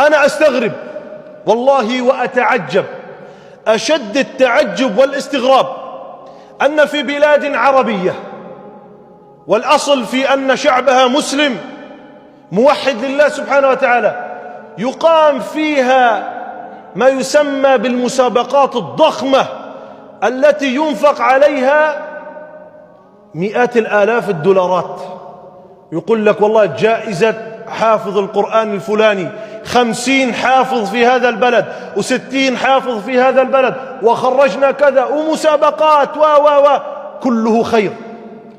أنا أستغرب والله وأتعجب أشد التعجب والاستغراب أن في بلاد عربية والأصل في أن شعبها مسلم موحد لله سبحانه وتعالى يقام فيها ما يسمى بالمسابقات الضخمة التي ينفق عليها مئات الآلاف الدولارات. يقول لك والله جائزة حافظ القرآن الفلاني 50 حافظ في هذا البلد و60 حافظ في هذا البلد وخرجنا كذا ومسابقات كله خير،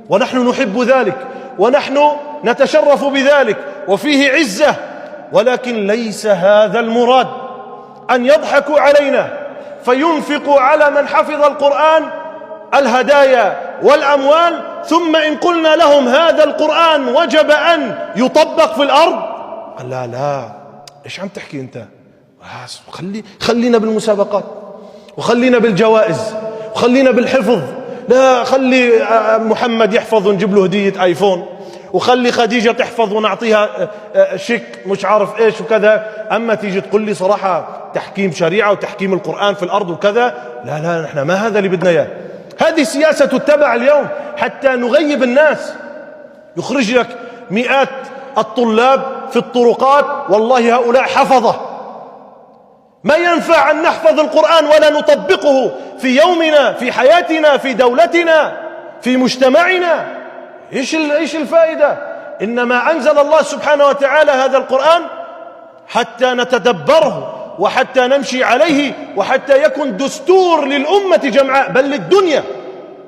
ونحن نحب ذلك ونحن نتشرف بذلك وفيه عزة، ولكن ليس هذا المراد أن يضحكوا علينا فينفقوا على من حفظ القرآن الهدايا والأموال، ثم إن قلنا لهم هذا القرآن وجب أن يطبق في الأرض قال لا إيش عم تحكي أنت؟ خلينا بالمسابقات وخلينا بالجوائز وخلينا بالحفظ، لا خلي محمد يحفظ ونجيب له هدية آيفون، وخلي خديجة تحفظ ونعطيها شيك مش عارف ايش وكذا. اما تيجي تقول لي صراحة تحكيم شريعة وتحكيم القرآن في الارض وكذا، لا نحن ما هذا اللي بدنا اياه. هذه سياسة تتبع اليوم حتى نغيب الناس. يخرج لك مئات الطلاب في الطرقات والله هؤلاء حفظة. ما ينفع أن نحفظ القرآن ولا نطبقه في يومنا، في حياتنا، في دولتنا، في مجتمعنا. إيش الفائدة؟ إنما أنزل الله سبحانه وتعالى هذا القرآن حتى نتدبره وحتى نمشي عليه وحتى يكون دستور للأمة جمعاء بل للدنيا.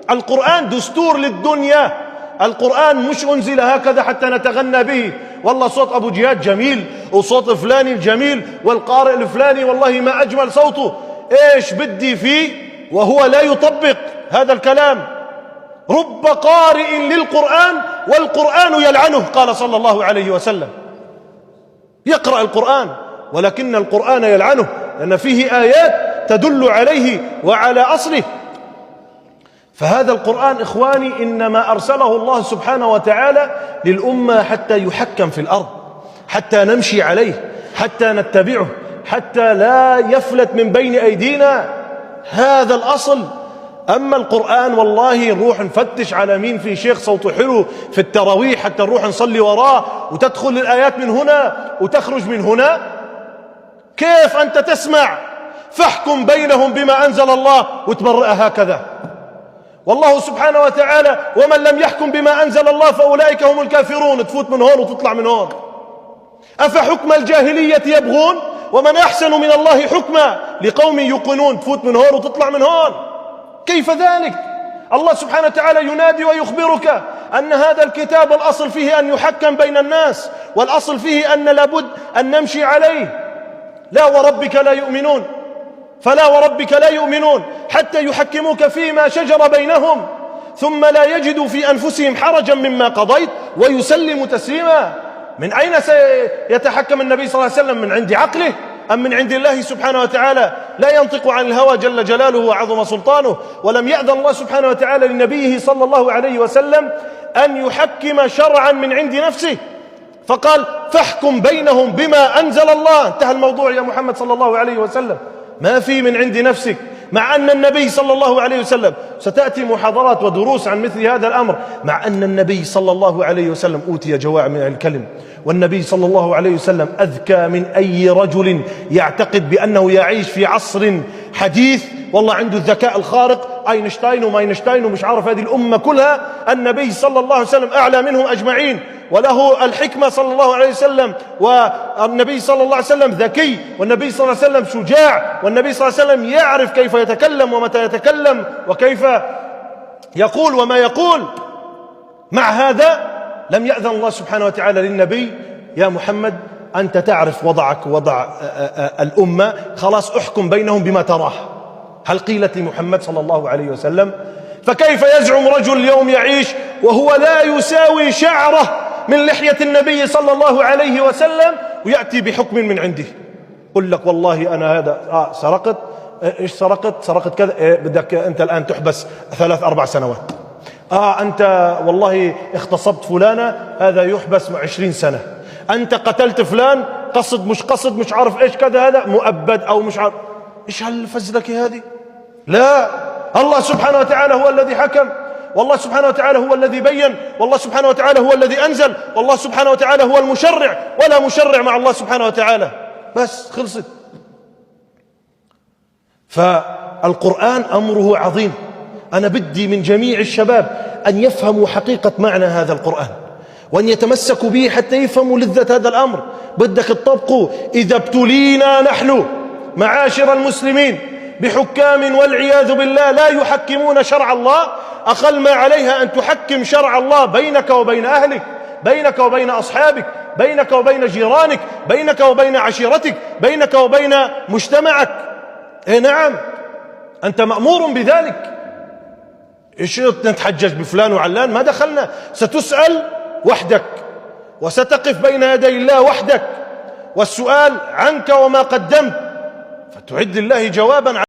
القرآن دستور للدنيا. القرآن مش أنزل هكذا حتى نتغنى به، والله صوت أبو جهاد جميل وصوت فلاني الجميل والقارئ الفلاني والله ما أجمل صوته. إيش بدي فيه وهو لا يطبق هذا الكلام؟ رب قارئ للقرآن والقرآن يلعنه، قال صلى الله عليه وسلم. يقرأ القرآن ولكن القرآن يلعنه لأن فيه آيات تدل عليه وعلى أصله. فهذا القرآن إخواني إنما أرسله الله سبحانه وتعالى للأمة حتى يحكم في الأرض، حتى نمشي عليه، حتى نتبعه، حتى لا يفلت من بين أيدينا. هذا الأصل. أما القرآن والله نروح نفتش على مين في شيخ صوته حلو في التراويح حتى نروح نصلي وراه وتدخل الآيات من هنا وتخرج من هنا. كيف أنت تسمع فاحكم بينهم بما أنزل الله وتبرأ هكذا؟ والله سبحانه وتعالى ومن لم يحكم بما أنزل الله فأولئك هم الكافرون. تفوت من هون وتطلع من هون. أفحكم الجاهلية يبغون ومن أحسن من الله حكما لقوم يوقنون. تفوت من هون وتطلع من هون. كيف ذلك؟ الله سبحانه وتعالى ينادي ويخبرك أن هذا الكتاب الأصل فيه أن يحكم بين الناس، والأصل فيه أن لابد أن نمشي عليه. لا وربك لا يؤمنون، فلا وربك لا يؤمنون حتى يحكموك فيما شجر بينهم ثم لا يجدوا في أنفسهم حرجا مما قضيت ويسلموا تسليما. من أين سيتحكم النبي صلى الله عليه وسلم؟ من عند عقله أم من عند الله سبحانه وتعالى؟ لا ينطق عن الهوى جل جلاله وعظم سلطانه. ولم يأذن الله سبحانه وتعالى لنبيه صلى الله عليه وسلم أن يحكم شرعا من عند نفسه، فقال فاحكم بينهم بما أنزل الله. انتهى الموضوع يا محمد صلى الله عليه وسلم. ما في من عند نفسك، مع أن النبي صلى الله عليه وسلم ستأتي محاضرات ودروس عن مثل هذا الأمر، مع أن النبي صلى الله عليه وسلم أوتي جوامع الكلم، والنبي صلى الله عليه وسلم أذكى من أي رجل يعتقد بأنه يعيش في عصر حديث. والله عنده الذكاء الخارق، أينشتاين وماينشتاين ومش عارف هذه الأمة كلها. النبي صلى الله عليه وسلم أعلى منهم أجمعين وله الحكمة صلى الله عليه وسلم. والنبي صلى الله عليه وسلم ذكي، والنبي صلى الله عليه وسلم شجاع، والنبي صلى الله عليه وسلم يعرف كيف يتكلم ومتى يتكلم وكيف يقول وما يقول. مع هذا لم يأذن الله سبحانه وتعالى للنبي يا محمد أنت تعرف وضعك ووضع الأمة، خلاص احكم بينهم بما تراه. هل قيلت لمحمد صلى الله عليه وسلم؟ فكيف يزعم رجل اليوم يعيش وهو لا يساوي شعرة من لحية النبي صلى الله عليه وسلم ويأتي بحكم من عنده؟ قل لك والله أنا هذا سرقت. إيش سرقت كذا. بدك أنت الآن تحبس 3-4 سنوات. أنت والله اغتصبت فلانة، هذا يحبس 20 سنة. أنت قتلت فلان، قصد مش قصد مش عارف إيش كذا، هذا مؤبد أو مش عارف إيش هالفزلكة هذه. لا، الله سبحانه وتعالى هو الذي حكم، والله سبحانه وتعالى هو الذي بين، والله سبحانه وتعالى هو الذي أنزل، والله سبحانه وتعالى هو المشرع، ولا مشرع مع الله سبحانه وتعالى. بس خلصت. فالقرآن أمره عظيم. أنا بدي من جميع الشباب أن يفهموا حقيقة معنى هذا القرآن، وأن يتمسكوا به حتى يفهموا لذة هذا الأمر. بدك تطبقوا. إذا ابتلينا نحن معاشر المسلمين بحكام والعياذ بالله لا يحكمون شرع الله، أقل ما عليها أن تحكم شرع الله بينك وبين أهلك، بينك وبين أصحابك، بينك وبين جيرانك، بينك وبين عشيرتك، بينك وبين مجتمعك. إيه نعم، أنت مأمور بذلك. إيش نتحجج بفلان وعلان؟ ما دخلنا. ستسأل وحدك، وستقف بين يدي الله وحدك، والسؤال عنك وما قدمت، فتعد لله جوابا.